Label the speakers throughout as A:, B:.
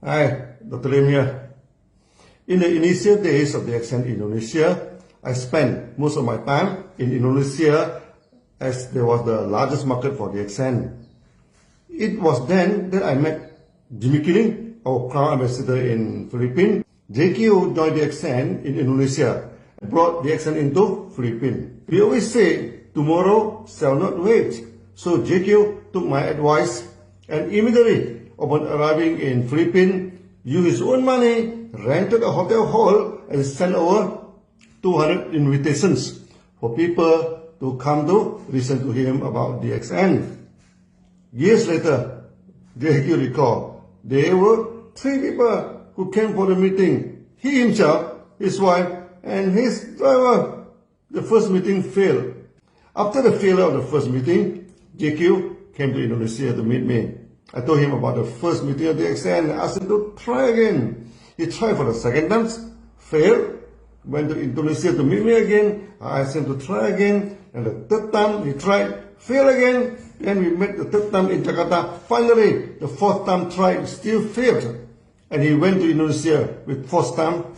A: Hi, Dr. Lim here. In the initial days of the accent in Indonesia, I spent most of my time in Indonesia as there was the largest market for the accent. It was then that I met Jimmy Killing, our Crown Ambassador in Philippines. JQ joined the accent in Indonesia and brought the accent into Philippines. We always say, tomorrow shall not wait. So JQ took my advice and immediately, upon arriving in Philippines, used his own money, rented a hotel hall and sent over 200 invitations for people to come to listen to him about the accent. Years later, JQ recalled, there were 3 people who came for the meeting. He himself, his wife, and his driver. The first meeting failed. After the failure of the first meeting, JQ came to Indonesia to meet me. I told him about the first meeting of the accent and asked him to try again. He tried for the second time, failed, went to Indonesia to meet me again. I asked him to try again, and the third time he tried, failed again. Then we met the third time in Jakarta. Finally, the fourth time tried, still failed. And he went to Indonesia with fourth time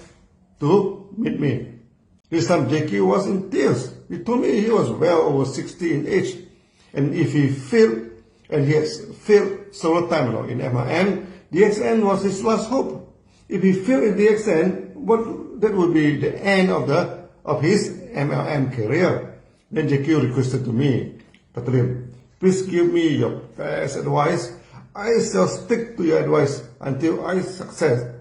A: to meet me. This time JQ was in tears. He told me he was well over 60 in age. And if he failed, and he has failed several times in MRM, the accent was his last hope. If he failed in the accent, that would be the end of his MLM career. Then JQ requested to me, Dr. Lim, please give me your best advice. I shall stick to your advice until I succeed.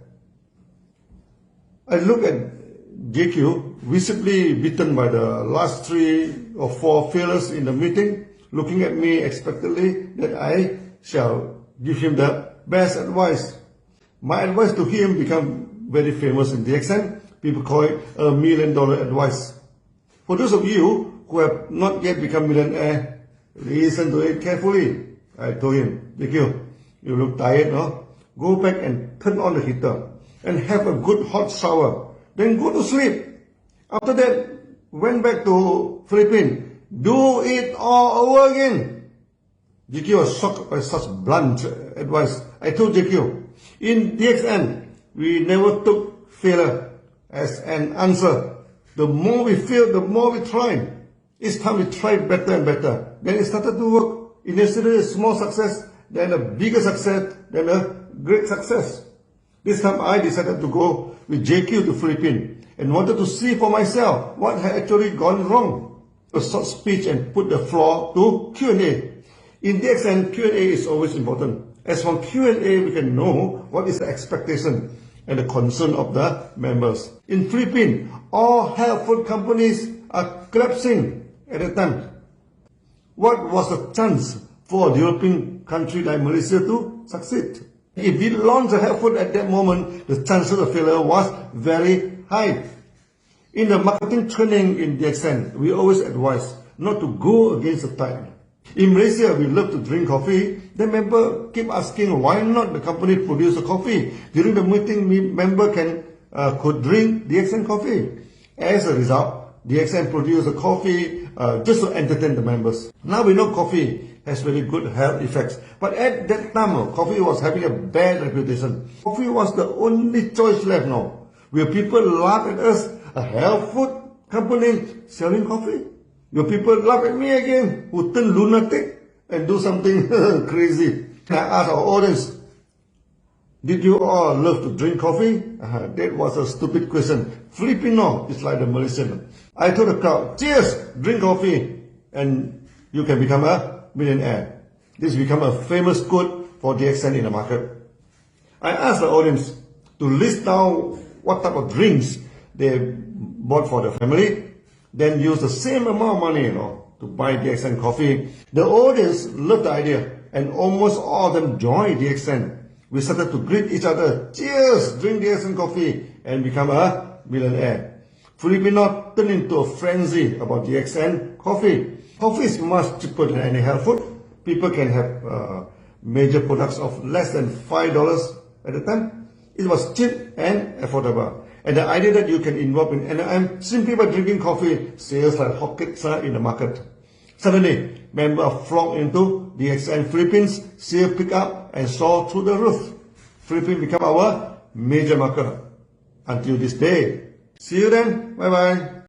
A: I look at JQ, visibly beaten by the last 3 or 4 failures in the meeting, looking at me expectantly that I shall give him the best advice. My advice to him became very famous in the accent. People call it a $1 million advice. For those of you who have not yet become millionaire, listen to it carefully. I told him, JQ, you look tired, no? Go back and turn on the heater and have a good hot shower. Then go to sleep. After that, went back to Philippines. Do it all over again. JQ was shocked by such blunt advice. I told JQ, in DXN, we never took failure as an answer. The more we fail, the more we try. Each time we try better and better. Then it started to work. Initially a small success, then a bigger success, then a great success. This time I decided to go with JQ to Philippines and wanted to see for myself what had actually gone wrong. A short speech and put the floor to Q&A. In DXN, Q&A is always important. As from Q&A, we can know what is the expectation and the concern of the members. In Philippines, all health food companies are collapsing at the time. What was the chance for a developing country like Malaysia to succeed? If we launched a health food at that moment, the chances of failure was very high. In the marketing training in DXN, we always advise not to go against the tide. In Malaysia, we love to drink coffee. The member keep asking why not the company produce the coffee. During the meeting, member could drink DXN coffee. As a result, DXN produced the coffee just to entertain the members. Now we know coffee has very good health effects. But at that time, coffee was having a bad reputation. Coffee was the only choice left now. Will people laugh at us, a health food company selling coffee? Will people laugh at me again, who turn lunatic and do something crazy? I asked our audience, did you all love to drink coffee? That was a stupid question. Filipino is like the Malaysian. I told the crowd, cheers, drink coffee, and you can become a millionaire. This became a famous quote for DXN in the market. I asked the audience to list down what type of drinks they bought for the family, then use the same amount of money, to buy DXN coffee. The audience loved the idea, and almost all of them joined DXN. We started to greet each other, cheers, drink DXN coffee, and become a millionaire. Filipino turned into a frenzy about DXN coffee. Coffee is much cheaper than any health food. People can have major products of less than $5 at the time. It was cheap and affordable. And the idea that you can involve in NRM simply by drinking coffee, sales like hotcakes in the market. Suddenly, members flocked into DXN Philippines, sales picked up and soared through the roof. Philippines become our major market until this day. See you then. Bye bye.